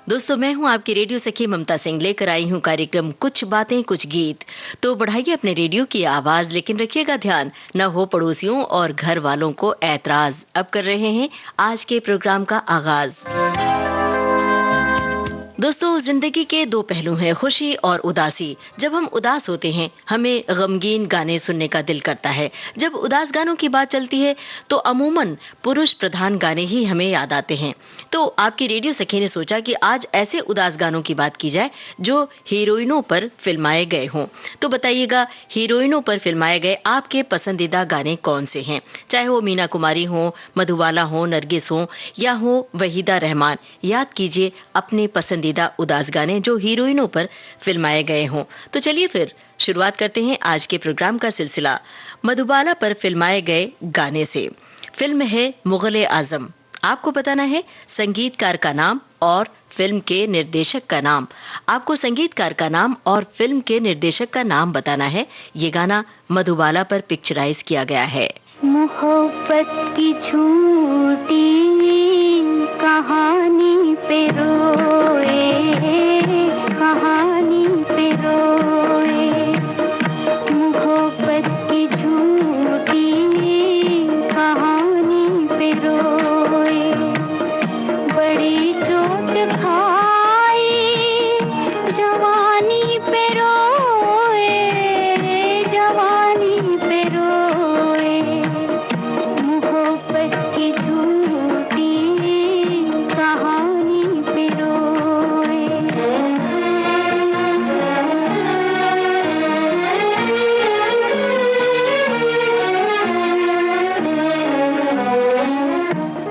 दोस्तों, मैं हूं आपकी रेडियो सखी ममता सिंह, लेकर आई हूं कार्यक्रम कुछ बातें कुछ गीत। तो बढ़ाइए अपने रेडियो की आवाज, लेकिन रखिएगा ध्यान, न हो पड़ोसियों और घर वालों को ऐतराज। अब कर रहे हैं आज के प्रोग्राम का आगाज। दोस्तों, जिंदगी के दो पहलू हैं, खुशी और उदासी। जब हम उदास होते हैं, हमें गमगीन गाने सुनने का दिल करता है। जब उदास गानों की बात चलती है तो अमूमन पुरुष प्रधान गाने ही हमें याद आते हैं। तो आपकी रेडियो सखी ने सोचा कि आज ऐसे उदास गानों की बात की जाए जो हीरोइनों पर फिल्माए गए हों। तो बताइएगा, हीरोइनों पर फिल्माए गए आपके पसंदीदा गाने कौन से हैं? चाहे वो मीना कुमारी हो, मधुबाला हो, नरगिस हो या हो वहीदा रहमान। याद कीजिए अपने पसंदीदा उदास गाने जो हीरोइनों पर फिल्माए गए हों। तो चलिए फिर शुरुआत करते हैं आज के प्रोग्राम का सिलसिला मधुबाला पर फिल्माए गए गाने से। फिल्म है मुगले आजम। आपको बताना है संगीतकार का नाम और फिल्म के निर्देशक का नाम। आपको संगीतकार का नाम और फिल्म के निर्देशक का नाम बताना है। ये गाना मधुबाला पर पिक्चराइज किया गया है। मोहब्बत की झूठी कहानी पे रोए, कहानी पे रोए, मोहब्बत की झूठी कहानी पे रोए, बड़ी चोट खाई जवानी पे रोए, जवानी पे रोए, मोहब्बत की झूठी कहानी पे रोए।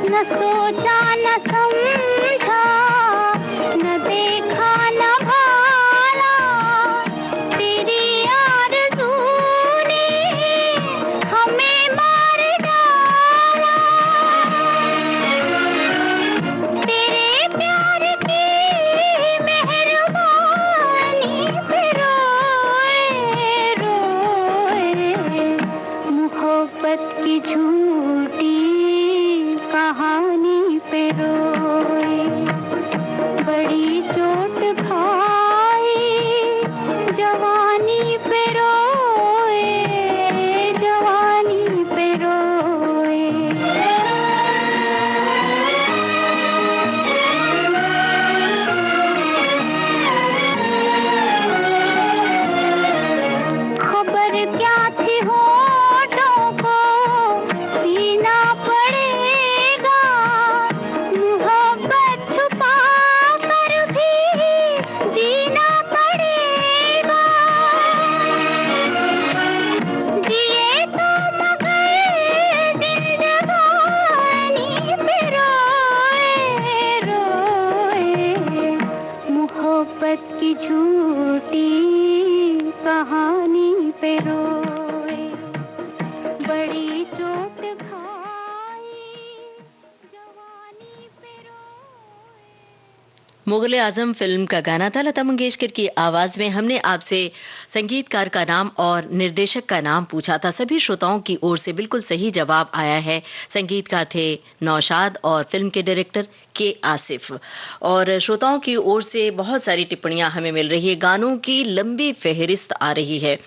न सोचा न समझा, न देखा न भाला, तेरी आरज़ू ने हमें मार डाला, तेरे प्यार की मेहरबानी पे रोए, रोए, मोहब्बत की झूठी कहानी पे रोए, बड़ी चोट खाई जवानी पे रोए, जवानी पे रोए। खबर क्या थी होठों को सीना पड़ेगा, मोहब्बत छुपा कर भी जीना पड़ेगा, जिए तो मगर जिंदगानी पे रोए, रोए, मोहब्बत की झूठी कहानी पे रोए, बड़ी चोट खाई जवानी पे रोए। मुगले आजम फिल्म का गाना था। लता मंगेशकर की आवाज में हमने आपसे संगीतकार का नाम और निर्देशक का नाम पूछा था। सभी श्रोताओं की ओर से बिल्कुल सही जवाब आया है। संगीतकार थे नौशाद और फिल्म के डायरेक्टर के आसिफ। और श्रोताओं की ओर से बहुत सारी टिप्पणियां हमें मिल रही है। गानों की लंबी फहरिस्त आ रही है।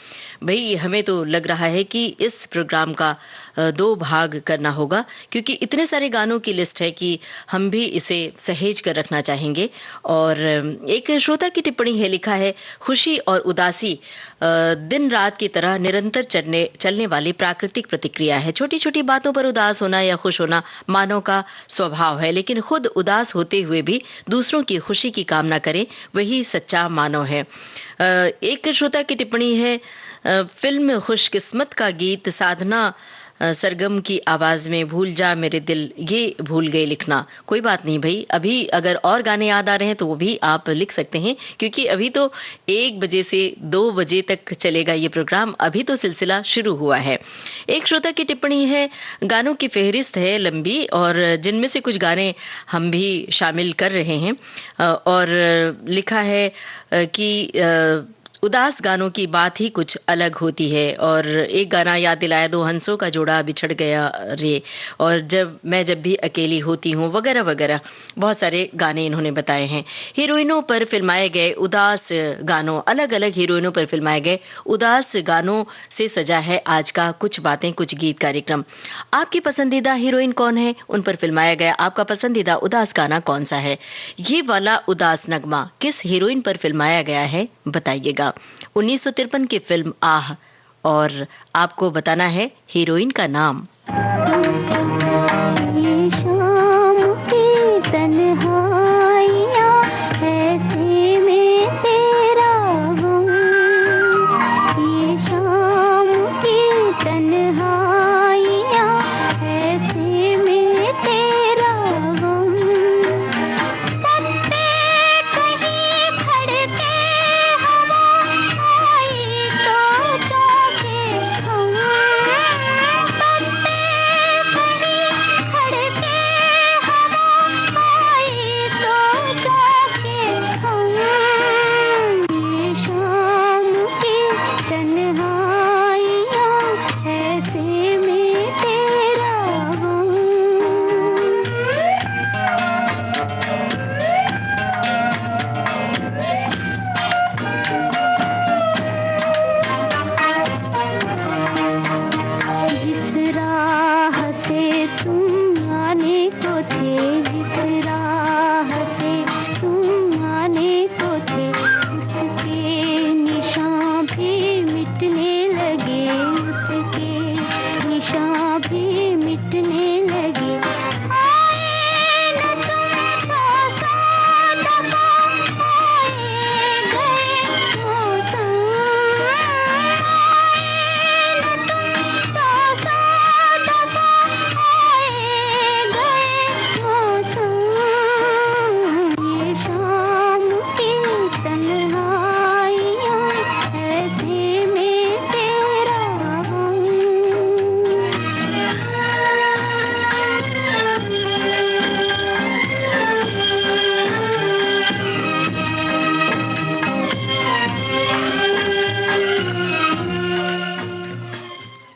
भाई, हमें तो लग रहा है कि इस प्रोग्राम का दो भाग करना होगा, क्योंकि इतने सारे गानों की लिस्ट है कि हम भी इसे सहेज कर रखना चाहेंगे। और एक श्रोता की टिप्पणी है, लिखा है, खुशी और उदासी दिन रात की तरह निरंतर चलने वाली प्राकृतिक प्रतिक्रिया है। छोटी छोटी बातों पर उदास होना या खुश होना मानव का स्वभाव है, लेकिन खुद उदास होते हुए भी दूसरों की खुशी की कामना करें, वही सच्चा मानव है। एक श्रोता की टिप्पणी है, फिल्म खुशकिस्मत का गीत साधना सरगम की आवाज में भूल जा मेरे दिल, ये भूल गए लिखना। कोई बात नहीं भाई, अभी अगर और गाने याद आ रहे हैं तो वो भी आप लिख सकते हैं, क्योंकि अभी तो 1 बजे से 2 बजे तक चलेगा ये प्रोग्राम। अभी तो सिलसिला शुरू हुआ है। एक श्रोता की टिप्पणी है, गानों की फहरिस्त है लंबी और जिनमें से कुछ गाने हम भी शामिल कर रहे हैं। और लिखा है कि उदास गानों की बात ही कुछ अलग होती है। और एक गाना याद दिलाया, दो हंसों का जोड़ा बिछड़ गया रे, और जब भी अकेली होती हूँ, वगैरह वगैरह बहुत सारे गाने इन्होंने बताए हैं। हीरोइनों पर फिल्माए गए उदास गानों, अलग अलग हीरोइनों पर फिल्माए गए उदास गानों से सजा है आज का कुछ बातें कुछ गीत कार्यक्रम। आपकी पसंदीदा हीरोइन कौन है, उन पर फिल्माया गया आपका पसंदीदा उदास गाना कौन सा है? ये वाला उदास नगमा किस हीरोइन पर फिल्माया गया है, बताइएगा। 1953 की फिल्म आह, और आपको बताना है हीरोइन का नाम। ये शाम की तन्हाइयाँ ऐसे में तेरा गम, ये शाम की तन्हाइयाँ ऐसे में तेरा गम, पत्ते कहीं खड़के हवा आई तो चौंके हम, पत्ते खड़के हवा आई तो चौंके हम, ये शाम की तन्हाइयाँ ऐसे में तेरा गम। जिस राह से तुम आने को थे, जिस राह से तुम आने को थे, उसके निशान भी मिटने लगे, उसके निशान भी मिटने लगे। आए न तुम सौ दफा, आए गए मौसम, ये शाम की तन्हाइयाँ ऐसे में तेरा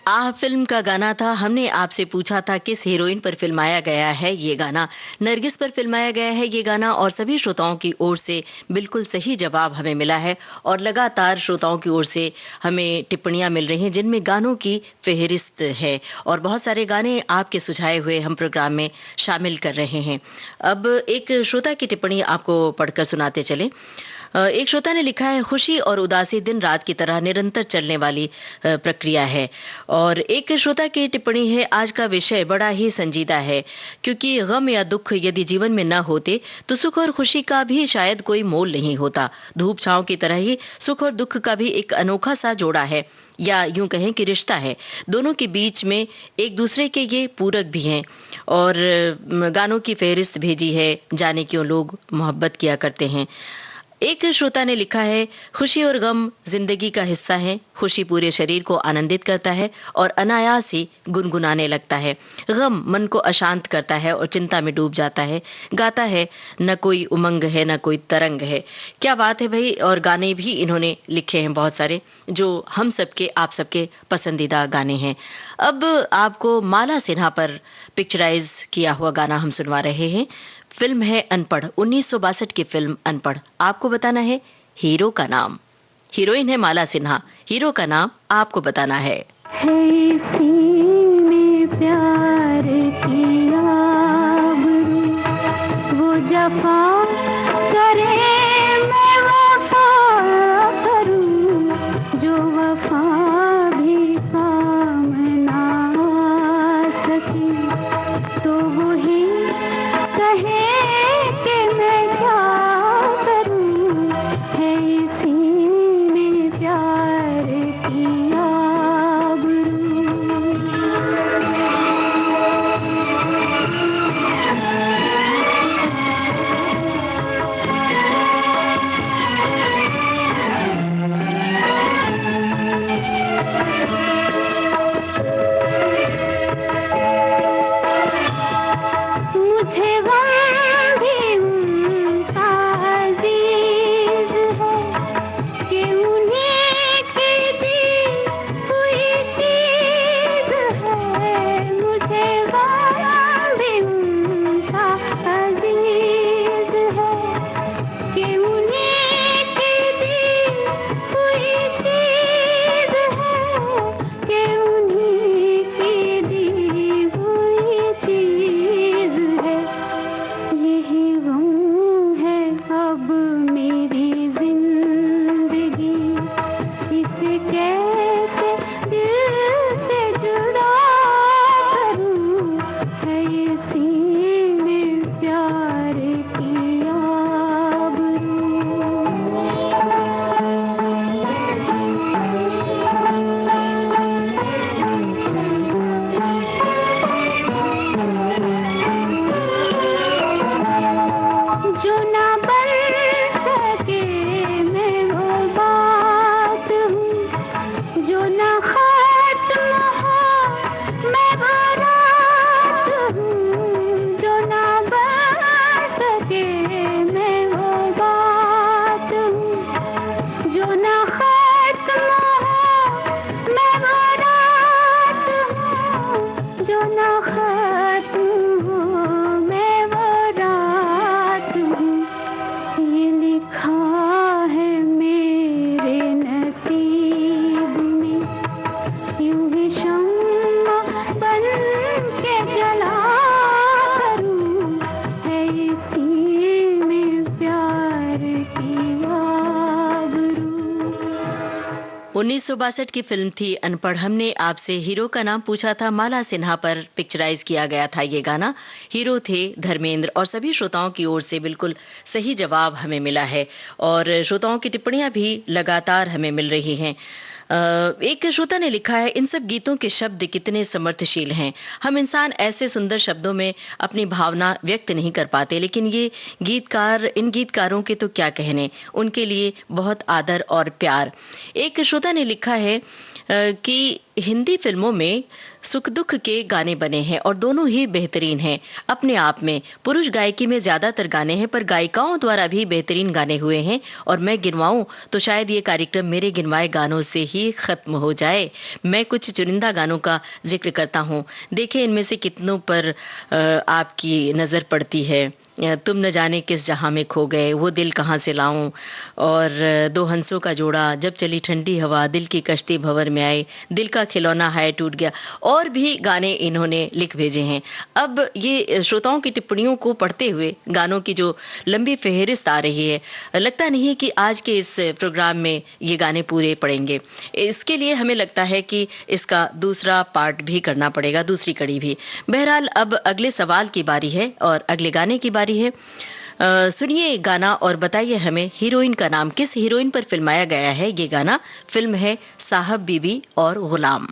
आह फिल्म का गाना था। हमने आपसे पूछा था किस हीरोइन पर फिल्माया गया है ये गाना। नरगिस पर फिल्माया गया है ये गाना, और सभी श्रोताओं की ओर से बिल्कुल सही जवाब हमें मिला है। और लगातार श्रोताओं की ओर से हमें टिप्पणियां मिल रही हैं जिनमें गानों की फेहरिस्त है, और बहुत सारे गाने आपके सुझाए हुए हम प्रोग्राम में शामिल कर रहे हैं। अब एक श्रोता की टिप्पणी आपको पढ़कर सुनाते चले। एक श्रोता ने लिखा है, खुशी और उदासी दिन रात की तरह निरंतर चलने वाली प्रक्रिया है। और एक श्रोता की टिप्पणी है, आज का विषय बड़ा ही संजीदा है, क्योंकि गम या दुख यदि जीवन में न होते तो सुख और खुशी का भी शायद कोई मोल नहीं होता। धूप छांव की तरह ही सुख और दुख का भी एक अनोखा सा जोड़ा है, या यूं कहें कि रिश्ता है। दोनों के बीच में एक दूसरे के ये पूरक भी हैं। और गानों की फहरिस्त भेजी है, जाने क्यों लोग मोहब्बत किया करते हैं। एक श्रोता ने लिखा है, खुशी और गम जिंदगी का हिस्सा है। खुशी पूरे शरीर को आनंदित करता है और अनायास ही गुनगुनाने लगता है। गम मन को अशांत करता है और चिंता में डूब जाता है। गाता है, न कोई उमंग है न कोई तरंग है। क्या बात है भाई। और गाने भी इन्होंने लिखे हैं बहुत सारे, जो हम सबके आप सबके पसंदीदा गाने हैं। अब आपको माला सिन्हा पर पिक्चराइज किया हुआ गाना हम सुनवा रहे हैं। फिल्म है अनपढ़, 1962 की फिल्म अनपढ़। आपको बताना है हीरो का नाम। हीरोइन है माला सिन्हा, हीरो का नाम आपको बताना है। इसी में प्यार किया वो जफा करे, मैं वफा करूं, जो वफा भी काम ना आ सकी, तो वही कहे कि मैं क्या करूं, है इसी में प्यार किया 1962 की फिल्म थी अनपढ़। हमने आपसे हीरो का नाम पूछा था। माला सिन्हा पर पिक्चराइज किया गया था ये गाना। हीरो थे धर्मेंद्र और सभी श्रोताओं की ओर से बिल्कुल सही जवाब हमें मिला है और श्रोताओं की टिप्पणियां भी लगातार हमें मिल रही हैं। एक श्रोता ने लिखा है, इन सब गीतों के शब्द कितने समर्थशील हैं। हम इंसान ऐसे सुंदर शब्दों में अपनी भावना व्यक्त नहीं कर पाते, लेकिन ये गीतकार, इन गीतकारों के तो क्या कहने, उनके लिए बहुत आदर और प्यार। एक श्रोता ने लिखा है कि हिंदी फिल्मों में सुख दुख के गाने बने हैं और दोनों ही बेहतरीन हैं अपने आप में। पुरुष गायकी में ज्यादातर गाने हैं, पर गायिकाओं द्वारा भी बेहतरीन गाने हुए हैं और मैं गिनवाऊं तो शायद ये कार्यक्रम मेरे गिनवाए गानों से ही खत्म हो जाए। मैं कुछ चुनिंदा गानों का जिक्र करता हूं, देखें इनमें से कितनों पर आपकी नजर पड़ती है। तुम न जाने किस जहां में खो गए, वो दिल कहाँ से लाऊं, और दो हंसों का जोड़ा, जब चली ठंडी हवा, दिल की कश्ती भंवर में आए, दिल का खिलौना हाय टूट गया, और भी गाने इन्होंने लिख भेजे हैं। अब ये श्रोताओं की टिप्पणियों को पढ़ते हुए गानों की जो लंबी फहरिस्त आ रही है, लगता नहीं है कि आज के इस प्रोग्राम में ये गाने पूरे पड़ेंगे। इसके लिए हमें लगता है कि इसका दूसरा पार्ट भी करना पड़ेगा, दूसरी कड़ी भी। बहरहाल अब अगले सवाल की बारी है और अगले गाने की बारी है। सुनिए गाना और बताइए हमें हीरोइन का नाम। किस हीरोइन पर फिल्माया गया है ये गाना? फिल्म है साहब बीबी और गुलाम।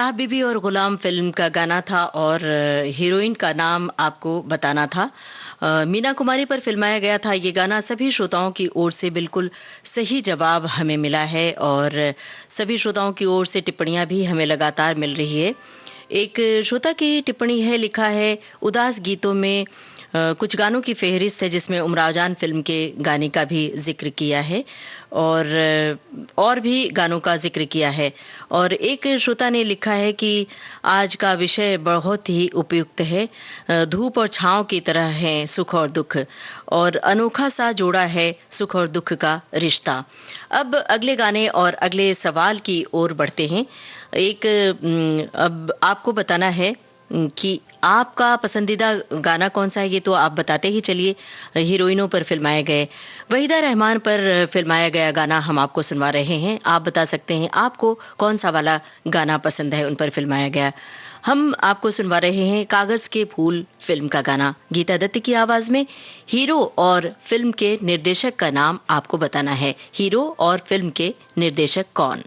साहब बीबी और गुलाम फिल्म का गाना था और हीरोइन का नाम आपको बताना था। मीना कुमारी पर फिल्माया गया था ये गाना। सभी श्रोताओं की ओर से बिल्कुल सही जवाब हमें मिला है और सभी श्रोताओं की ओर से टिप्पणियां भी हमें लगातार मिल रही है। एक श्रोता की टिप्पणी है, लिखा है उदास गीतों में कुछ गानों की फेहरिस्त है जिसमें उमराव जान फिल्म के गाने का भी जिक्र किया है और भी गानों का जिक्र किया है। और एक श्रोता ने लिखा है कि आज का विषय बहुत ही उपयुक्त है। धूप और छांव की तरह है सुख और दुख, और अनोखा सा जोड़ा है सुख और दुख का रिश्ता। अब अगले गाने और अगले सवाल की ओर बढ़ते हैं। अब आपको बताना है कि आपका पसंदीदा गाना कौन सा है। ये तो आप बताते ही चलिए। हीरोइनों पर फिल्माए गए, वहीदा रहमान पर फिल्माया गया गाना हम आपको सुनवा रहे हैं। आप बता सकते हैं आपको कौन सा वाला गाना पसंद है उन पर फिल्माया गया। हम आपको सुनवा रहे हैं कागज के फूल फिल्म का गाना, गीता दत्त की आवाज में। हीरो और फिल्म के निर्देशक का नाम आपको बताना है। हीरो और फिल्म के निर्देशक कौन?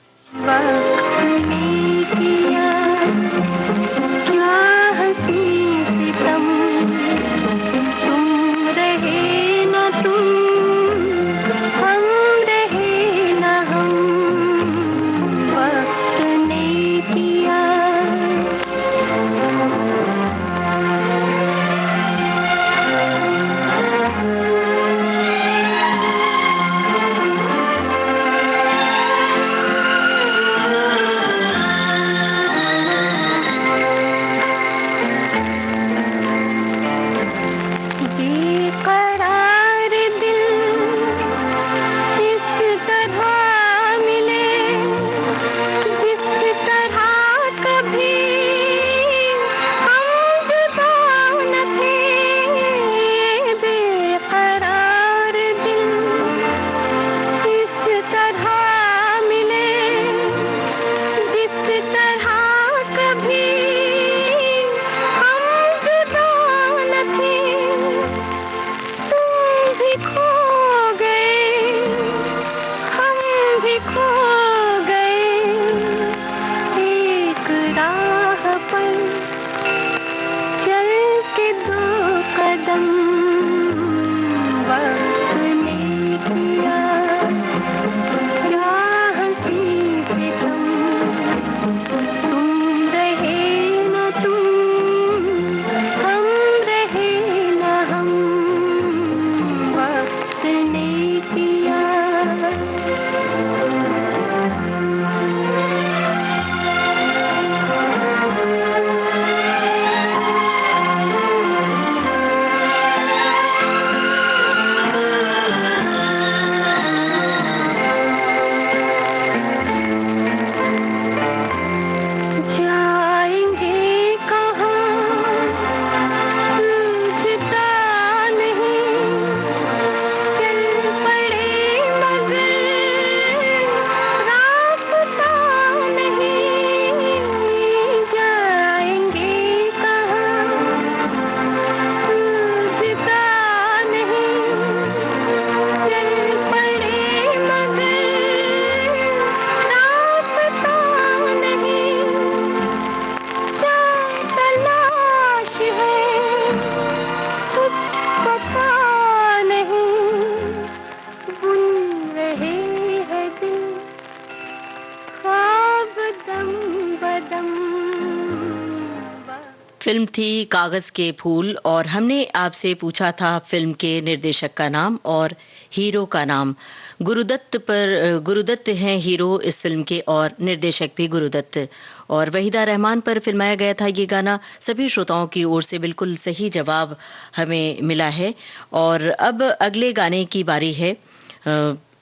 फिल्म थी कागज के फूल और हमने आपसे पूछा था फिल्म के निर्देशक का नाम और हीरो का नाम। गुरुदत्त हैं हीरो इस फिल्म के और निर्देशक भी गुरुदत्त, और वहीदा रहमान पर फिल्माया गया था ये गाना। सभी श्रोताओं की ओर से बिल्कुल सही जवाब हमें मिला है। और अब अगले गाने की बारी है।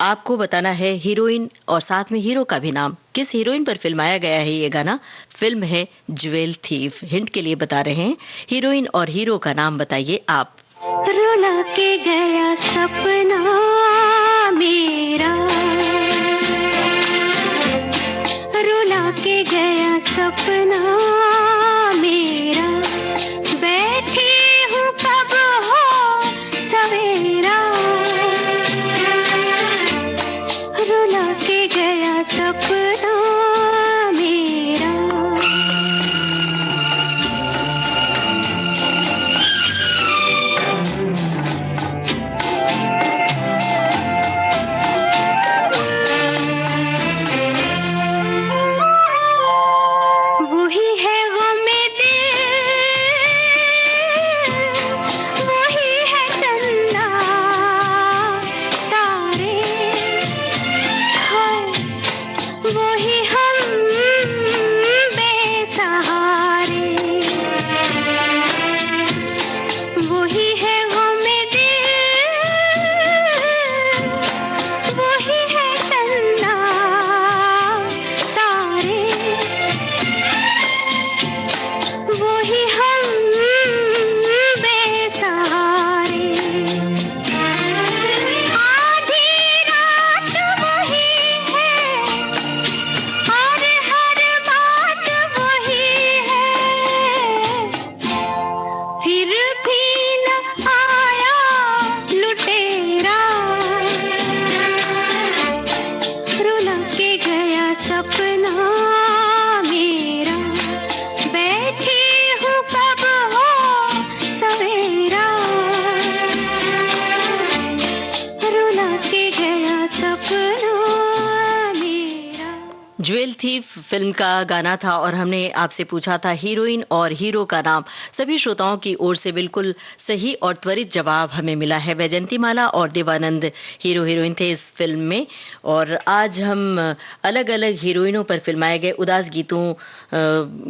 आपको बताना है हीरोइन और साथ में हीरो का भी नाम। किस हीरोइन पर फिल्माया गया है ये गाना? फिल्म है ज्वेल थीफ। हिंट के लिए बता रहे हैं, हीरोइन और हीरो का नाम बताइए आप। रुला के गया सपना मेरा, रुला के गया सपना मेरा, बैठी हूँ कब हो सवेरा, रुला के गया सपना मेरा। ज्वेल थी फिल्म का गाना था और हमने आपसे पूछा था हीरोइन और हीरो का नाम। सभी श्रोताओं की ओर से बिल्कुल सही और त्वरित जवाब हमें मिला है। वैजयंती माला और देवानंद हीरो हीरोइन थे इस फिल्म में। और आज हम अलग अलग हीरोइनों पर फिल्माए गए उदास गीतों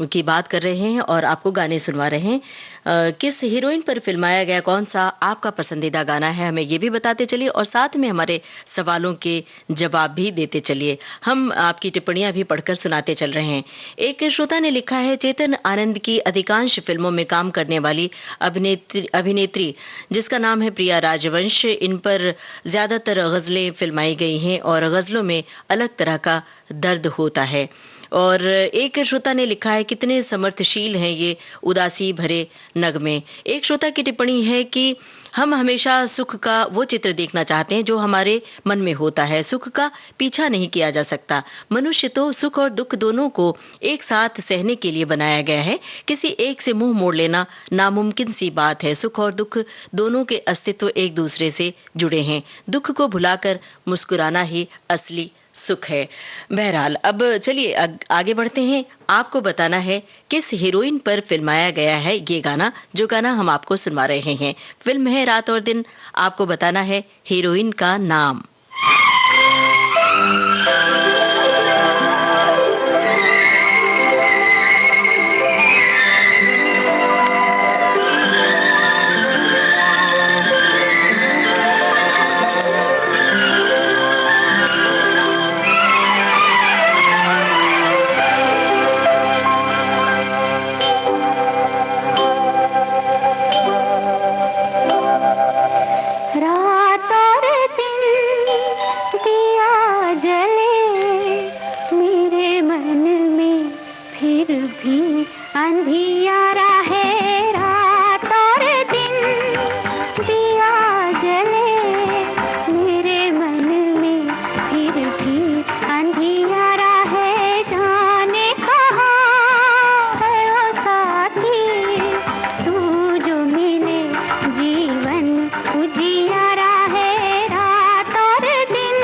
की बात कर रहे हैं और आपको गाने सुनवा रहे हैं। किस हीरोइन पर फिल्माया गया, कौन सा आपका पसंदीदा गाना है, हमें ये भी बताते चलिए और साथ में हमारे सवालों के जवाब भी देते चलिए। हम आपकी टिप्पणियां भी पढ़कर सुनाते चल रहे हैं। एक श्रोता ने लिखा है, चेतन आनंद की अधिकांश फिल्मों में काम करने वाली अभिनेत्री जिसका नाम है प्रिया राजवंश, इन पर ज्यादातर गजलें फिल्माई गई हैं और गजलों में अलग तरह का दर्द होता है। और एक श्रोता ने लिखा है, कितने समर्थशील हैं ये उदासी भरे नगमे। एक श्रोता की टिप्पणी है कि हम हमेशा सुख का वो चित्र देखना चाहते हैं जो हमारे मन में होता है। सुख का पीछा नहीं किया जा सकता। मनुष्य तो सुख और दुख दोनों को एक साथ सहने के लिए बनाया गया है। किसी एक से मुंह मोड़ लेना नामुमकिन सी बात है। सुख और दुख दोनों के अस्तित्व एक दूसरे से जुड़े हैं। दुख को भुलाकर मुस्कुराना ही असली सुख है। बहरहाल अब चलिए आगे बढ़ते हैं। आपको बताना है किस हीरोइन पर फिल्माया गया है ये गाना, जो गाना हम आपको सुनवा रहे हैं। फिल्म है रात और दिन। आपको बताना है हीरोइन का नाम। रात और दिन दिया जले मेरे मन में, फिर भी अंधियारा है। रात और दिन दिया जले मेरे मन में, फिर भी अंधियारा है। जाने कहाँ है वो साथी तू जो मिले, जीवन उजियारा है। रात और दिन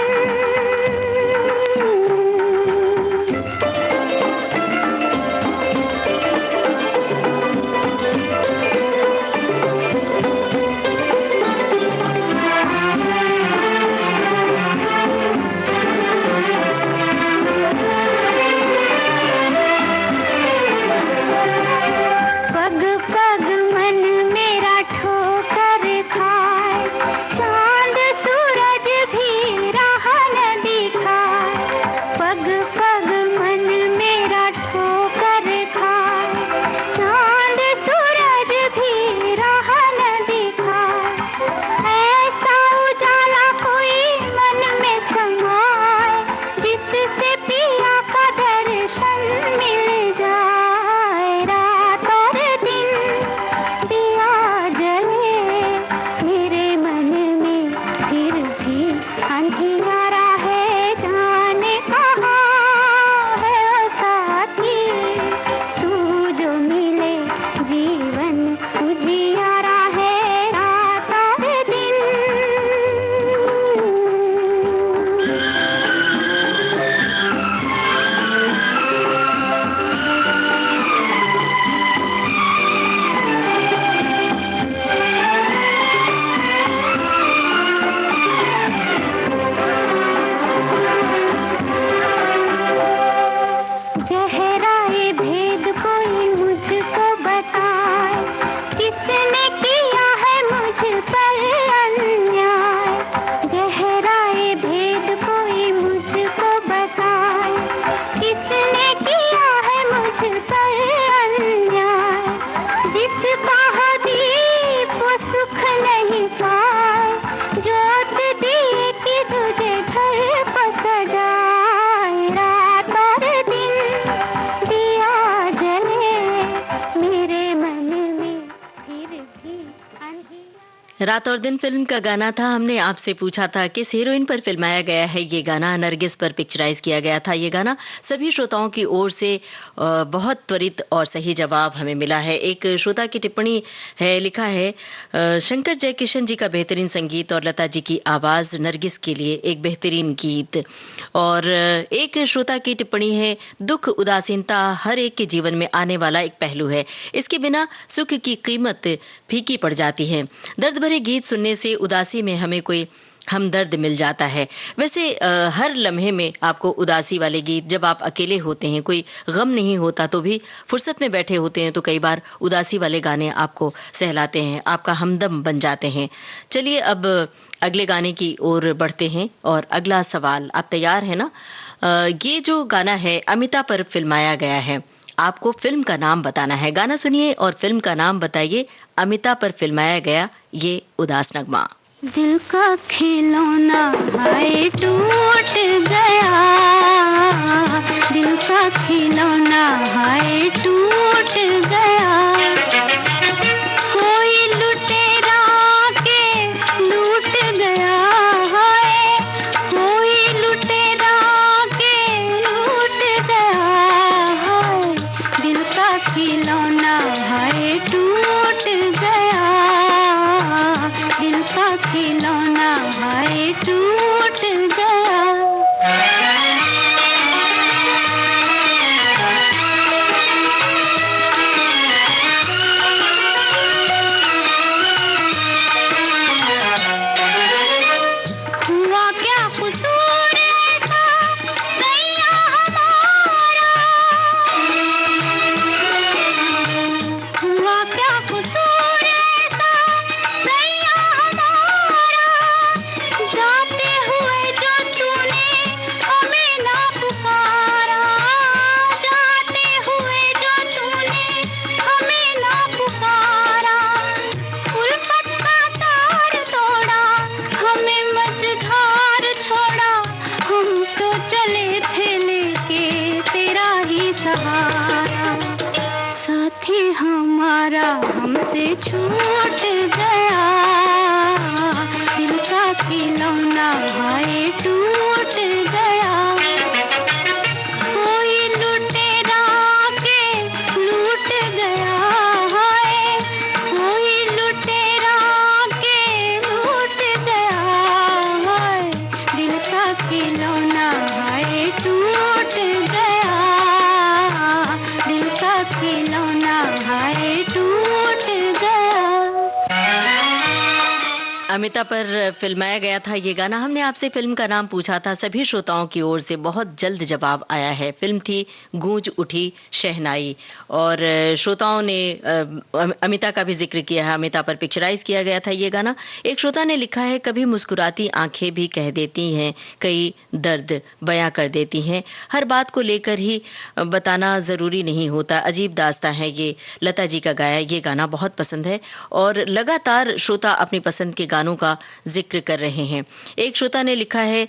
रात और दिन फिल्म का गाना था। हमने आपसे पूछा था किस हीरोइन पर फिल्माया गया है ये गाना। नरगिस पर पिक्चराइज किया गया था ये गाना। सभी श्रोताओं की ओर से बहुत त्वरित और सही जवाब हमें मिला है। एक श्रोता की टिप्पणी है, लिखा है शंकर जयकिशन जी का बेहतरीन संगीत और लता जी की आवाज नरगिस के लिए एक बेहतरीन गीत। और एक श्रोता की टिप्पणी है दुख उदासीनता हर एक के जीवन में आने वाला एक पहलू है, इसके बिना सुख की कीमत फीकी पड़ जाती है। दर्द भरे गीत सुनने से उदासी में हमें कोई हमदर्द मिल जाता है। वैसे हर लम्हे में आपको उदासी वाले गीत, जब आप अकेले होते हैं, कोई गम नहीं होता तो भी फुर्सत में बैठे होते हैं, तो कई बार उदासी वाले गाने आपको सहलाते हैं, आपका हमदम बन जाते हैं। चलिए अब अगले गाने की ओर बढ़ते हैं और अगला सवाल, आप तैयार हैं ना? ये जो गाना है अमिता पर फिल्माया गया है, आपको फिल्म का नाम बताना है। गाना सुनिए और फिल्म का नाम बताइए। अमिता पर फिल्माया गया ये उदास नगमा। दिल का खिलौना हाय टूट गया, दिल का खिलौना हाय टूट गया, कोई लुटेरा के लूट गया, हाय कोई लुटेरा के लूट गया, हाय दिल का खिलौना हाय टूट गया, दिल का खिलौना हाय टूट गया। हुआ क्या कसूर ऐसा सैया हमारा, हुआ क्या कसूर ऐसा सैया हमारा, जाते हुए जो तूने हमें ना पुकारा, जाते हुए जो तूने हमें ना पुकारा, उल्फत का तार तोड़ा हमें मझधार छोड़ा, हम तो चले थे लेके तेरा ही सहारा, साथी हमारा हमसे छूट गया, दिल का खिलौना हाय टूट गया, कोई लुटेरा के लूट गया, हाय कोई लुटेरा के लूट गया, हाय दिल का खिलौना हाय टूट गया, दिल का खिलौना हाय टूट गया। अमिता पर फिल्माया गया था ये गाना। हमने आपसे फिल्म का नाम पूछा था। सभी श्रोताओं की ओर से बहुत जल्द जवाब आया है। फिल्म थी गूंज उठी शहनाई। और श्रोताओं ने अमिता का भी जिक्र किया है। अमिता पर पिक्चराइज किया गया था ये गाना। एक श्रोता ने लिखा है कभी मुस्कुराती आंखें भी कह देती हैं, कई दर्द बयां कर देती हैं, हर बात को लेकर ही बताना ज़रूरी नहीं होता। अजीब दास्तां है ये, लता जी का गाया ये गाना बहुत पसंद है। और लगातार श्रोता अपनी पसंद के गानों का जिक्र कर रहे हैं। एक श्रोता ने लिखा है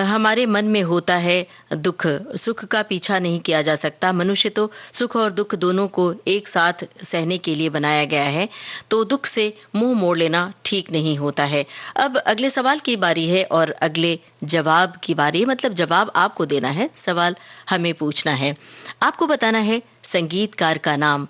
हमारे मन में होता है दुख, सुख का पीछा नहीं किया जा सकता। मनुष्य तो सुख और दुख दोनों को एक साथ सहने के लिए बनाया गया है, तो दुख से मुंह मोड़ लेना ठीक नहीं होता है। अब अगले सवाल की बारी है और अगले जवाब की बारी है। मतलब जवाब आपको देना है, सवाल हमें पूछना है। आपको बताना है संगीतकार का नाम।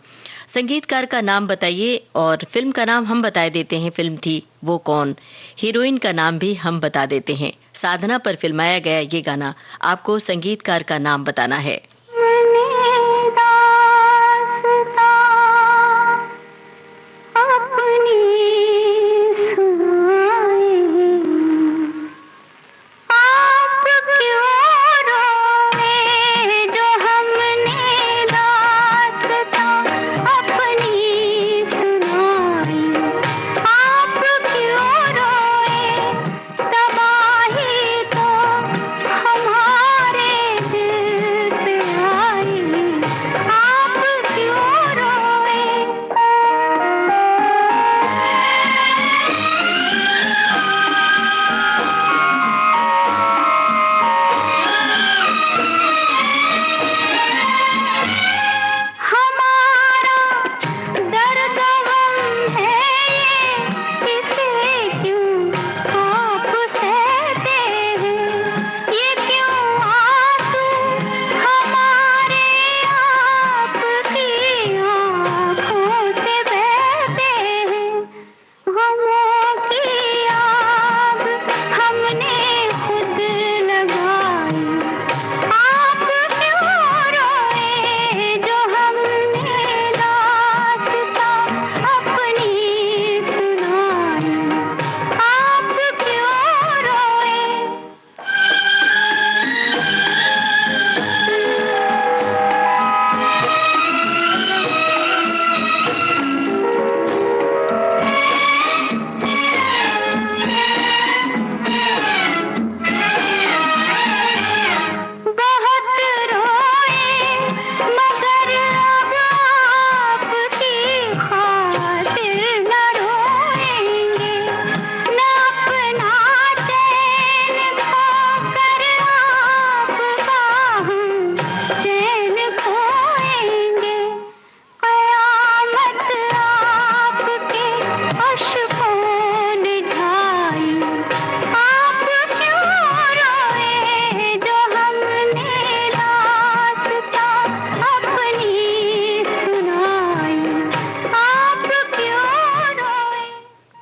संगीतकार का नाम बताइए और फिल्म का नाम हम बता देते हैं। फिल्म थी वो कौन। हीरोइन का नाम भी हम बता देते हैं। साधना पर फिल्माया गया ये गाना। आपको संगीतकार का नाम बताना है। तबाही तो हमारे दिल पे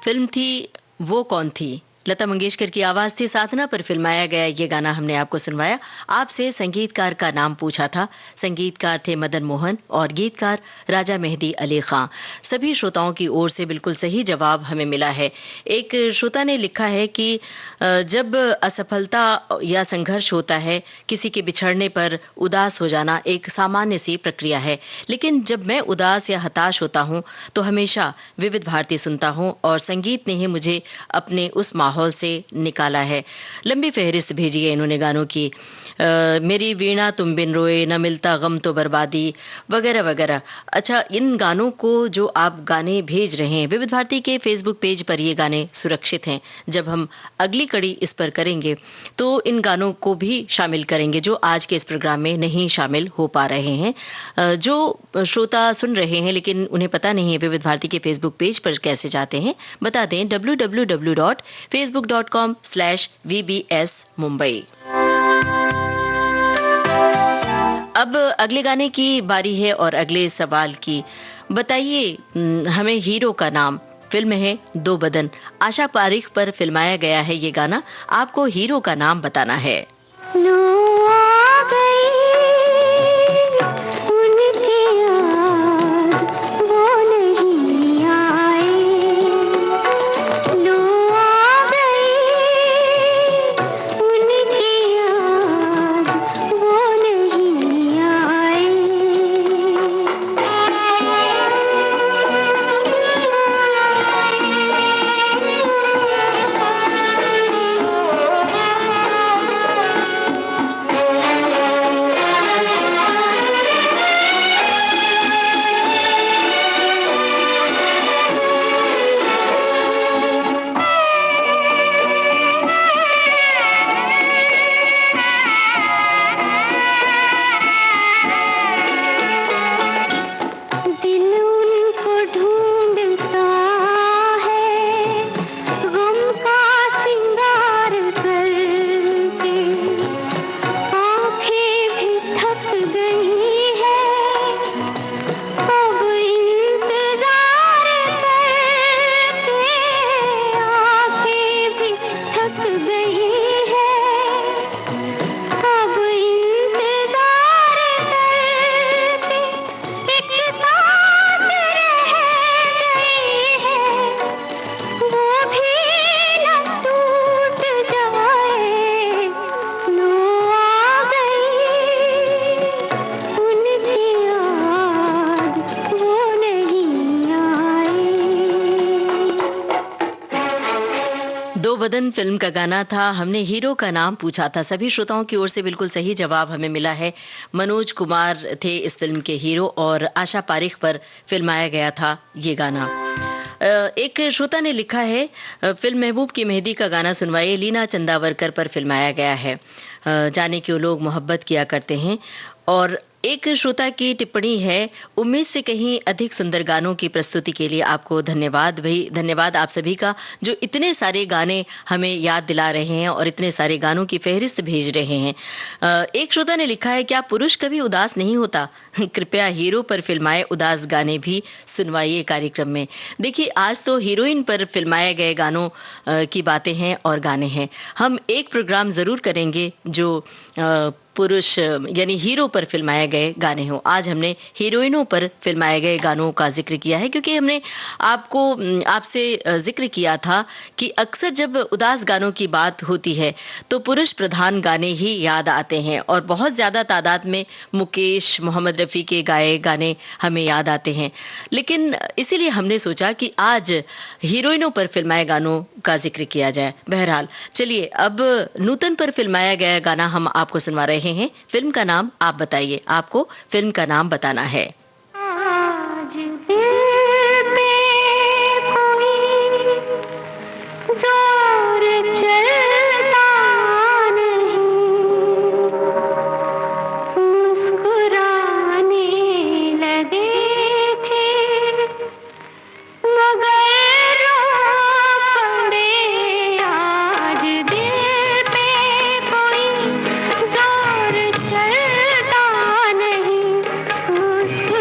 फिल्म थी वो कौन थी। लता मंगेशकर की आवाज थी, साधना पर फिल्माया गया ये गाना हमने आपको सुनवाया। आपसे संगीतकार का नाम पूछा था। संगीतकार थे मदन मोहन और गीतकार राजा मेहदी अली खां। सभी श्रोताओं की ओर से बिल्कुल सही जवाब हमें मिला है। एक श्रोता ने लिखा है कि जब असफलता या संघर्ष होता है, किसी के बिछड़ने पर उदास हो जाना एक सामान्य सी प्रक्रिया है, लेकिन जब मैं उदास या हताश होता हूँ तो हमेशा विविध भारती सुनता हूँ और संगीत ने ही मुझे अपने उस माहौल से निकाला है। लंबी फहरिस्त भेजी है इन्होंने गानों की। मेरी वीणा तुम बिन रोए, न मिलता गम तो बर्बादी, वगैरह वगैरह। अच्छा, इन गानों को जो आप गाने भेज रहे हैं, विविध भारती के फेसबुक पेज पर ये गाने सुरक्षित हैं। जब हम अगली कड़ी इस पर करेंगे तो इन गानों को भी शामिल करेंगे जो आज के इस प्रोग्राम में नहीं शामिल हो पा रहे हैं। जो श्रोता सुन रहे हैं लेकिन उन्हें पता नहीं है विविध भारती के फेसबुक पेज पर कैसे जाते हैं, बता दें www.facebook.com/vbs Mumbai। अब अगले गाने की बारी है और अगले सवाल की। बताइए हमें हीरो का नाम। फिल्म है दो बदन। आशा पारीख पर फिल्माया गया है ये गाना। आपको हीरो का नाम बताना है। लो आ गई उनकी याद, वो नहीं आए। लो आ गई उनकी याद, वो नहीं आए। दिल उनको ढूंढता है, गम का सिंगार करके। आंखें भी थक गई हैं, अब इंतजार करके। आंखें भी थक गई हैं, अब इंतजार करके। एक सांस रह गई है, वो भी न टूट जाए। लो आ गई उनकी याद, वो नहीं आए। दो बदन फिल्म का गाना था। हमने हीरो का नाम पूछा था। सभी श्रोताओं की ओर से बिल्कुल सही जवाब हमें मिला है। मनोज कुमार थे इस फिल्म के हीरो और आशा पारीख पर फिल्माया गया था ये गाना। एक श्रोता ने लिखा है फिल्म महबूब की मेहंदी का गाना सुनवाइए, लीना चंदावरकर पर फिल्माया गया है। जाने क्यों लोग मोहब्बत किया करते हैं। और एक श्रोता की टिप्पणी है, उम्मीद से कहीं अधिक सुंदर गानों की प्रस्तुति के लिए आपको धन्यवाद। भाई धन्यवाद आप सभी का जो इतने सारे गाने हमें याद दिला रहे हैं और इतने सारे गानों की फहरिस्त भेज रहे हैं। एक श्रोता ने लिखा है, क्या पुरुष कभी उदास नहीं होता? कृपया हीरो पर फिल्माए उदास गाने भी सुनवाइए कार्यक्रम में। देखिए आज तो हीरोइन पर फिल्माए गए गानों की बातें हैं और गाने हैं। हम एक प्रोग्राम जरूर करेंगे जो पुरुष यानी हीरो पर फिल्माए गए गाने हो। आज हमने हीरोइनों पर फिल्माए गए गानों का जिक्र किया है क्योंकि हमने आपसे जिक्र किया था कि अक्सर जब उदास गानों की बात होती है तो पुरुष प्रधान गाने ही याद आते हैं और बहुत ज़्यादा तादाद में मुकेश, मोहम्मद रफ़ी के गाए गाने हमें याद आते हैं। लेकिन इसीलिए हमने सोचा कि आज हीरोइनों पर फिल्माए गानों का जिक्र किया जाए। बहरहाल चलिए अब नूतन पर फिल्माया गया गाना हम आपको सुनवा रहे हैं। फिल्म का नाम आप बताइए, आपको फिल्म का नाम बताना है। आज दिल पे कोई जोर चलता नहीं, मुस्कुराने लगे थे मगर रो पड़े। आज दिल पे कोई जोर चलता नहीं, मुस्कुराने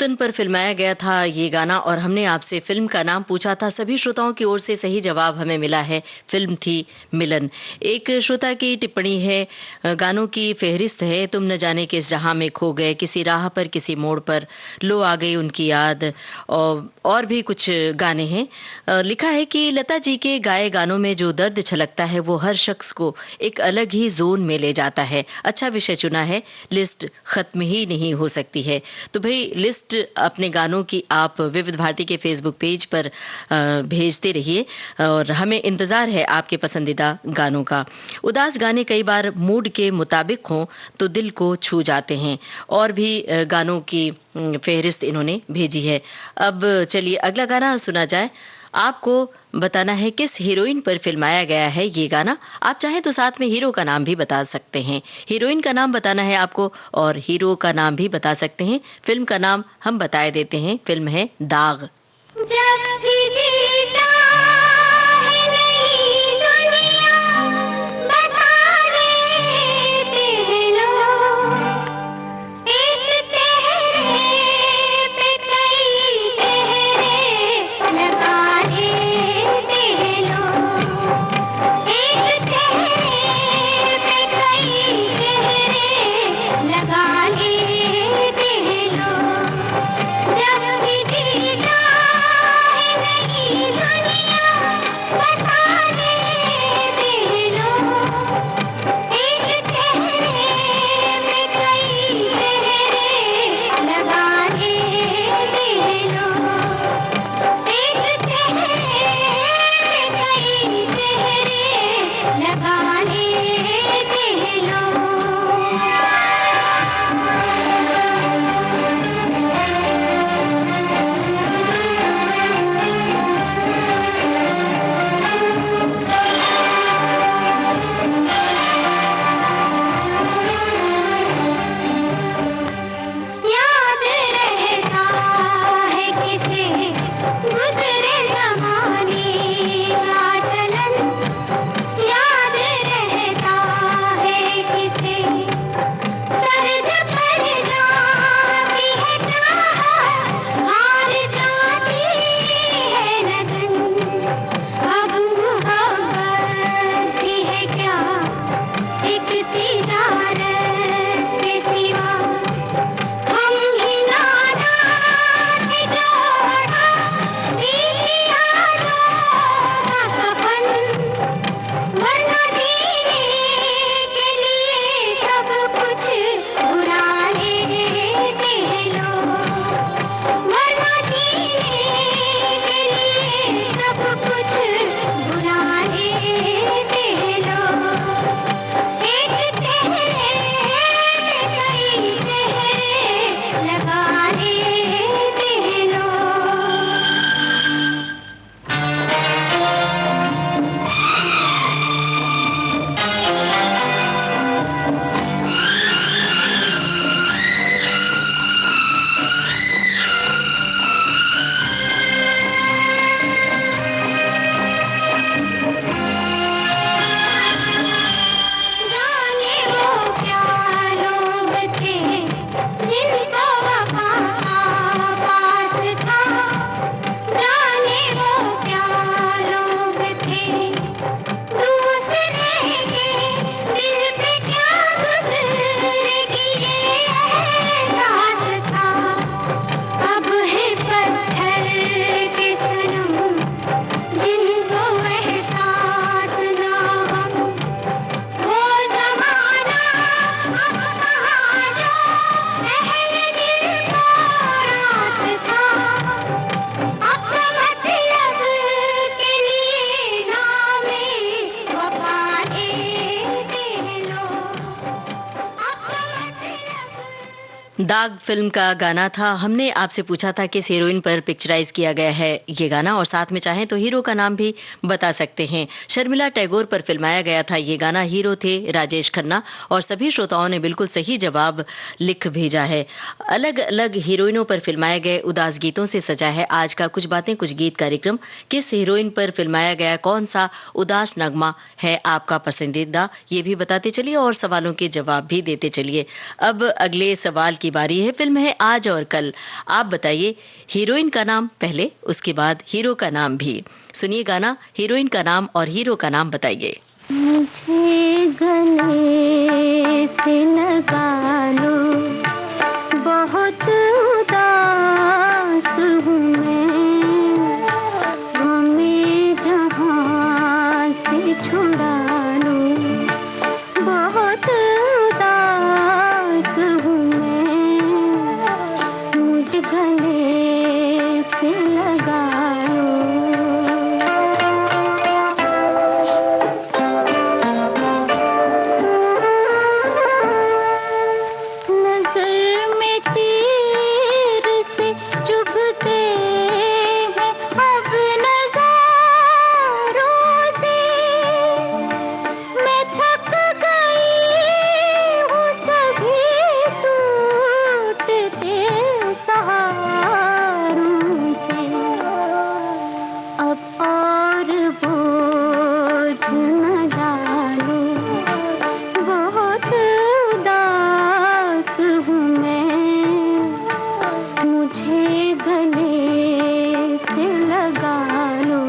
मिल्टन पर फिल्माया गया था ये गाना और हमने आपसे फिल्म का नाम पूछा था। सभी श्रोताओं की ओर से सही जवाब हमें मिला है, फिल्म थी मिलन। एक श्रोता की टिप्पणी है, गानों की फेहरिस्त है, तुम न जाने किस जहां में खो गए, किसी राह पर किसी मोड़ पर, लो आ गई उनकी याद, और भी कुछ गाने हैं। लिखा है कि लता जी के गाए गानों में जो दर्द छलकता है वो हर शख्स को एक अलग ही जोन में ले जाता है। अच्छा विषय चुना है, लिस्ट खत्म ही नहीं हो सकती है। तो भाई लिस्ट अपने गानों की आप विविध भारती के फेसबुक पेज पर भेजते रहिए और हमें इंतजार है आपके पसंदीदा गानों का। उदास गाने कई बार मूड के मुताबिक हों तो दिल को छू जाते हैं, और भी गानों की फेहरिस्त इन्होंने भेजी है। अब चलिए अगला गाना सुना जाए। आपको बताना है किस हीरोइन पर फिल्माया गया है ये गाना। आप चाहें तो साथ में हीरो का नाम भी बता सकते हैं। हीरोइन का नाम बताना है आपको और हीरो का नाम भी बता सकते हैं। फिल्म का नाम हम बताए देते हैं, फिल्म है दाग। जब भी जीता है नई दुनिया बसा लेते हैं लोग, एक चेहरे पे कई चेहरे लगा लेते हैं लोग, एक चेहरे पे कई चेहरे लगा लेते हैं लोग। जब भी जीता दाग फिल्म का गाना था। हमने आपसे पूछा था किस हीरोइन पर पिक्चराइज किया गया है ये गाना, और साथ में चाहें तो हीरो का नाम भी बता सकते हैं। शर्मिला टैगोर पर फिल्माया गया था ये गाना। हीरो थे राजेश खन्ना, और सभी श्रोताओं ने बिल्कुल सही जवाब लिख भेजा है। अलग अलग हीरोइनों पर फिल्माए गए उदास गीतों से सजा है आज का कुछ बातें कुछ गीत कार्यक्रम। किस हीरोइन पर फिल्माया गया कौन सा उदास नगमा है आपका पसंदीदा, ये भी बताते चलिए और सवालों के जवाब भी देते चलिए। अब अगले सवाल की आपकी बारी है। फिल्म है आज और कल। आप बताइए हीरोइन का नाम पहले, उसके बाद हीरो का नाम भी। सुनिए गाना, हीरोइन का नाम और हीरो का नाम बताइए। मुझे गले से लगा लो, बहुत उदास हूँ मैं, हमें जहाँ से छुड़ा लो, बहुत उदास हूँ मैं, मुझ गले से लगा लो। नजर में तीर से चुभते हैं अब नजारों से, मैं थक गई हूँ सभी टूटते सहारों से, अब और बोझ न डालो, बहुत उदास हूँ मैं, मुझे गले से लगा लो।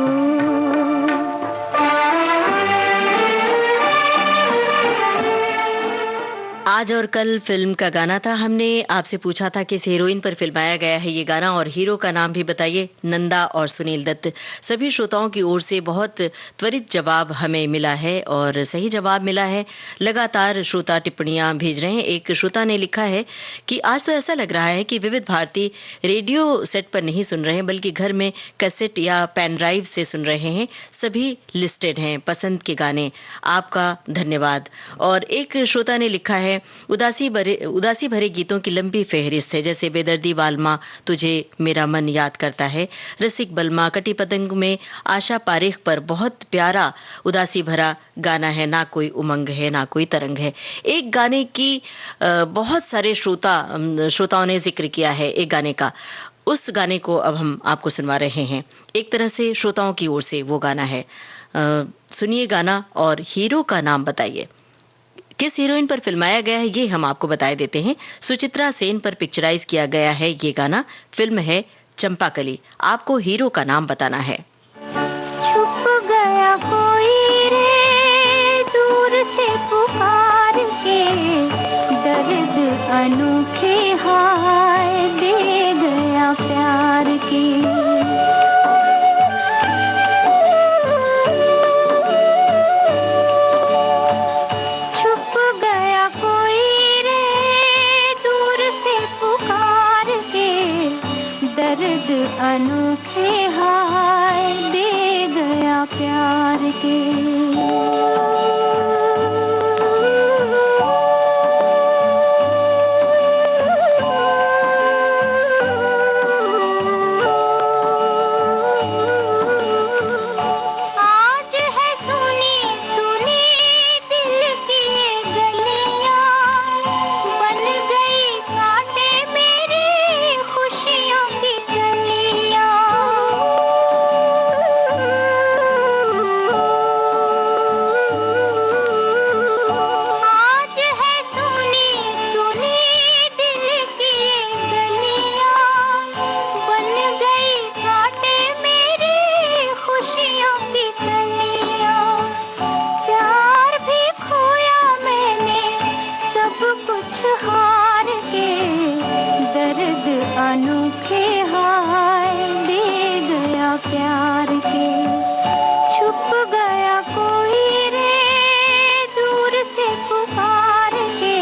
आज और कल फिल्म का गाना था। हमने आपसे पूछा था किस हीरोइन पर फिल्माया गया है ये गाना, और हीरो का नाम भी बताइए। नंदा और सुनील दत्त। सभी श्रोताओं की ओर से बहुत त्वरित जवाब हमें मिला है और सही जवाब मिला है। लगातार श्रोता टिप्पणियां भेज रहे हैं। एक श्रोता ने लिखा है कि आज तो ऐसा लग रहा है कि विविध भारती रेडियो सेट पर नहीं सुन रहे हैं, बल्कि घर में कैसेट या पेन ड्राइव से सुन रहे हैं। सभी लिस्टेड हैं पसंद के गाने। आपका धन्यवाद। और एक श्रोता ने लिखा है उदासी भरे गीतों की लंबी फेहरिस्त है, जैसे बेदर्दी वालमा, तुझे मेरा मन याद करता है, रसिक बलमा, कटी पतंग में आशा पारेख पर बहुत प्यारा उदासी भरा गाना है, ना कोई उमंग है ना कोई तरंग है। एक गाने की बहुत सारे श्रोताओं ने जिक्र किया है एक गाने का। उस गाने को अब हम आपको सुनवा रहे हैं। एक तरह से श्रोताओं की ओर से वो गाना है। सुनिए गाना और हीरो का नाम बताइए। किस हीरोइन पर फिल्माया गया है ये हम आपको बताए देते हैं। सुचित्रा सेन पर पिक्चराइज किया गया है ये गाना। फिल्म है चंपाकली। आपको हीरो का नाम बताना है। छुप गया कोई रे दूर से पुकार के, दर्द अनोखे हाय दे गया प्यार के। छुप गया कोई रे दूर से पुकार के, दर्द अनोखे हाय दे गया प्यार के। आज है सुनी सुनी दिल की ये गलियां, बन गई कांटे मेरी खुशियों की गलियां। आज है सुनी सुनी दिल की ये गलियां, बन गई कांटे मेरी खुशियों की गलियां। प्यार भी खोया मैंने सब कुछ हार के, दर्द अनोखे हाय दे गया प्यार के। छुप गया कोई रे दूर से पुकार के,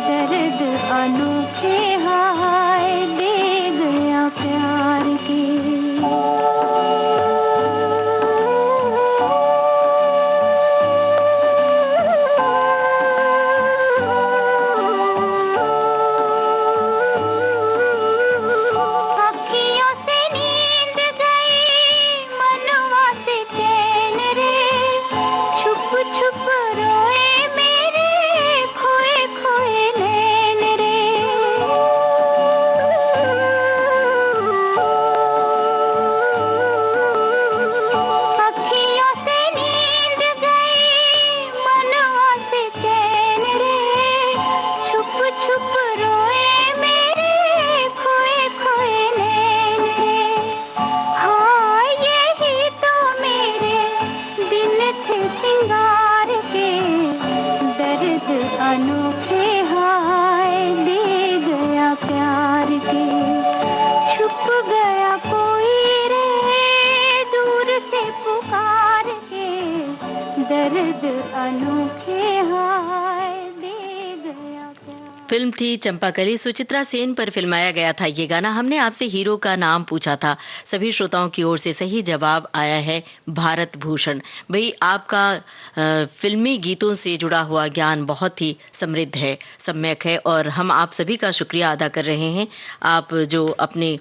दर्द अनोखे हाय दे गया प्यार के। अखियों से नींद गई दर्द अनोखे हाय दे गया प्यार। फिल्म थी चंपाकली, सुचित्रा सेन पर फिल्माया गया था ये गाना। हमने आपसे हीरो का नाम पूछा था, सभी श्रोताओं की ओर से सही जवाब आया है भारत भूषण। भाई आपका फिल्मी गीतों से जुड़ा हुआ ज्ञान बहुत ही समृद्ध है, सम्यक है, और हम आप सभी का शुक्रिया अदा कर रहे हैं। आप जो अपने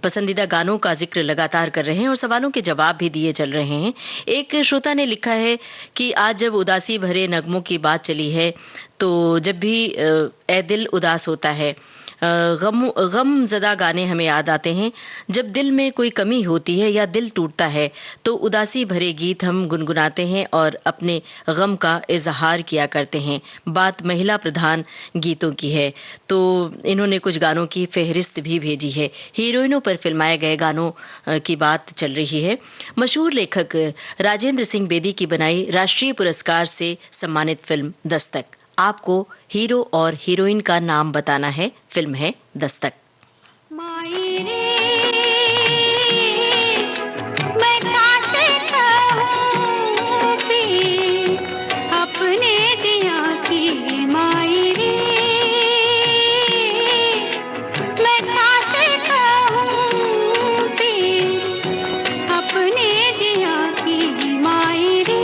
पसंदीदा गानों का जिक्र लगातार कर रहे हैं और सवालों के जवाब भी दिए चल रहे हैं। एक श्रोता ने लिखा है कि आज जब उदासी भरे नगमों की बात चली है, तो जब भी ए दिल उदास होता है, गम ज़दा गाने हमें याद आते हैं। जब दिल में कोई कमी होती है या दिल टूटता है तो उदासी भरे गीत हम गुनगुनाते हैं और अपने गम का इजहार किया करते हैं। बात महिला प्रधान गीतों की है, तो इन्होंने कुछ गानों की फहरिस्त भी भेजी है। हीरोइनों पर फिल्माए गए गानों की बात चल रही है। मशहूर लेखक राजेंद्र सिंह बेदी की बनाई राष्ट्रीय पुरस्कार से सम्मानित फिल्म दस्तक। आपको हीरो और हीरोइन का नाम बताना है। फिल्म है दस्तक। माई रे मैं कासे कहूँ भी अपने दिया की माई रे मैं कासे कहूँ भी अपने दिया की माई रे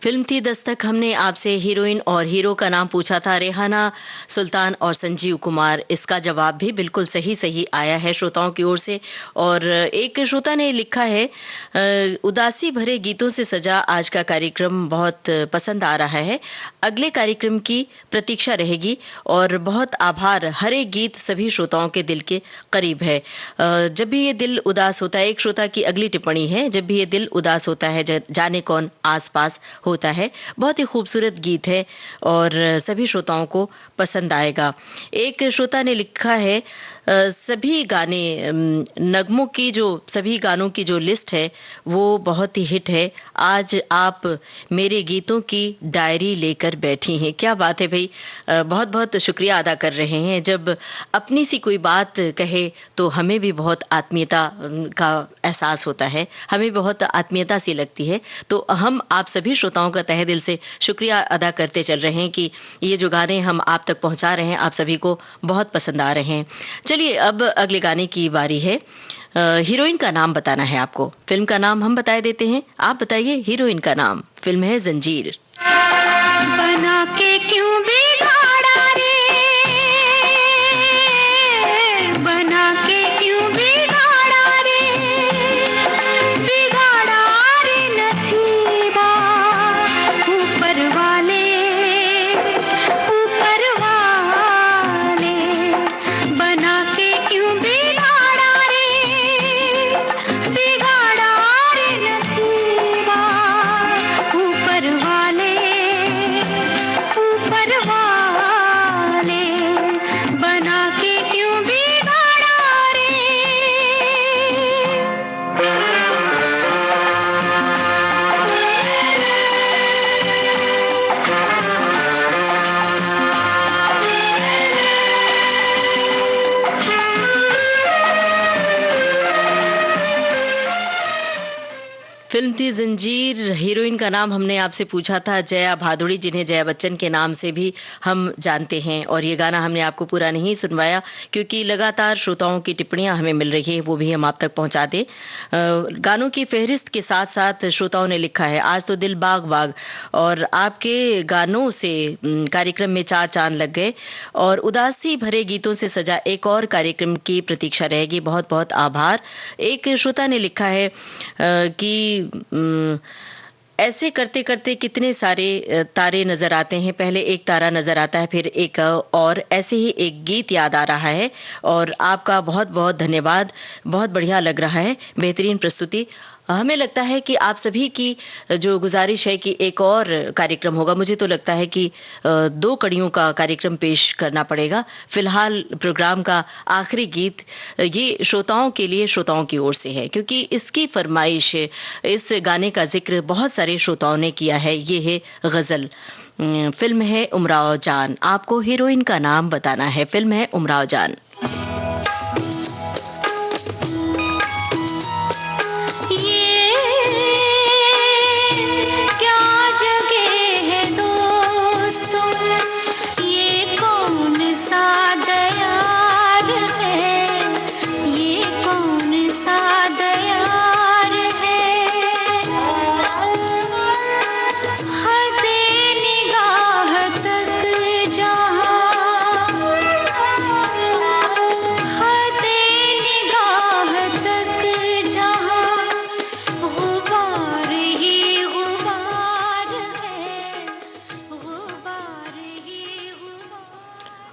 फिल्म थी दस्तक। हमने आपसे हीरोइन और हीरो का नाम पूछा था, रेहाना सुल्तान और संजीव कुमार। इसका जवाब भी बिल्कुल सही आया है श्रोताओं की ओर से। और एक श्रोता ने लिखा है, उदासी भरे गीतों से सजा आज का कार्यक्रम बहुत पसंद आ रहा है, अगले कार्यक्रम की प्रतीक्षा रहेगी और बहुत आभार। हर एक गीत सभी श्रोताओं के दिल के करीब है। जब भी ये दिल उदास होता है, एक श्रोता की अगली टिप्पणी है, जब भी ये दिल उदास होता है जाने कौन आसपास होता है। बहुत ही खूबसूरत गीत है और सभी श्रोताओं को पसंद आएगा। एक श्रोता ने लिखा है, सभी गाने नगमों की जो सभी गानों की जो लिस्ट है वो बहुत ही हिट है। आज आप मेरे गीतों की डायरी लेकर बैठी हैं। क्या बात है भाई, बहुत बहुत शुक्रिया अदा कर रहे हैं। जब अपनी सी कोई बात कहे तो हमें भी बहुत आत्मीयता का एहसास होता है, हमें बहुत आत्मीयता सी लगती है। तो हम आप सभी श्रोताओं श्रोताओं का तहे दिल से शुक्रिया अदा करते चल रहे हैं कि ये जो गाने हम आप तक पहुंचा रहे हैं आप सभी को बहुत पसंद आ रहे हैं। चलिए अब अगले गाने की बारी है। हीरोइन का नाम बताना है आपको। फिल्म का नाम हम बता देते हैं, आप बताइए हीरोइन का नाम। फिल्म है जंजीर। बना के क्यों बिगाड़ा रे, बना के क्यों बिगाड़ा रे, बिगाड़ा रे नसीबा, ऊपर वाले, ऊपर वाले, बना के क्यों बिगाड़ा रे, बिगाड़ा रे नसीबा, ऊपर वाले, ऊपर वाले, बना के क्यों बिगाड़ा रे। फिल्म थी जंजीर। हीरोइन का नाम हमने आपसे पूछा था जया भादुड़ी, जिन्हें जया बच्चन के नाम से भी हम जानते हैं। और ये गाना हमने आपको पूरा नहीं सुनवाया क्योंकि लगातार श्रोताओं की टिप्पणियां हमें मिल रही है, वो भी हम आप तक पहुंचा दें। गानों की फहरिस्त के साथ साथ श्रोताओं ने लिखा है आज तो दिल बाग बाग, और आपके गानों से कार्यक्रम में चार चांद लग गए, और उदासी भरे गीतों से सजा एक और कार्यक्रम की प्रतीक्षा रहेगी। बहुत बहुत आभार। एक श्रोता ने लिखा है कि ऐसे करते करते कितने सारे तारे नजर आते हैं, पहले एक तारा नजर आता है फिर एक और, ऐसे ही एक गीत याद आ रहा है। और आपका बहुत बहुत धन्यवाद, बहुत बढ़िया लग रहा है, बेहतरीन प्रस्तुति। हमें लगता है कि आप सभी की जो गुजारिश है कि एक और कार्यक्रम होगा, मुझे तो लगता है कि 2 कड़ियों का कार्यक्रम पेश करना पड़ेगा। फिलहाल प्रोग्राम का आखिरी गीत ये श्रोताओं के लिए, श्रोताओं की ओर से है, क्योंकि इसकी फरमाइश, इस गाने का जिक्र बहुत सारे श्रोताओं ने किया है। ये है गजल। फिल्म है उमराव जान। आपको हीरोइन का नाम बताना है। फिल्म है उमराव जान।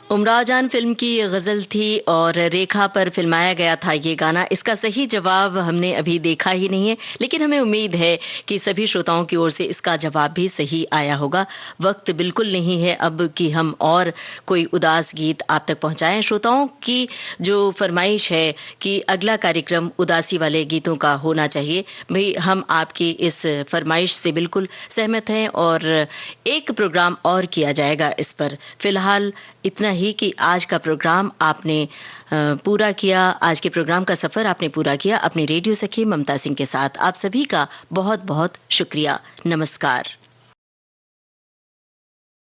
उमराव जान फिल्म की ये गजल थी और रेखा पर फिल्माया गया था ये गाना। इसका सही जवाब हमने अभी देखा ही नहीं है, लेकिन हमें उम्मीद है कि सभी श्रोताओं की ओर से इसका जवाब भी सही आया होगा। वक्त बिल्कुल नहीं है अब कि हम और कोई उदास गीत आप तक पहुंचाएं। श्रोताओं की जो फरमाइश है कि अगला कार्यक्रम उदासी वाले गीतों का होना चाहिए, भाई हम आपकी इस फरमाइश से बिल्कुल सहमत हैं और एक प्रोग्राम और किया जाएगा इस पर। फिलहाल इतना ही कि आज का प्रोग्राम आपने पूरा किया, आज के प्रोग्राम का सफर आपने पूरा किया अपनी रेडियो सखी ममता सिंह के साथ। आप सभी का बहुत बहुत शुक्रिया। नमस्कार।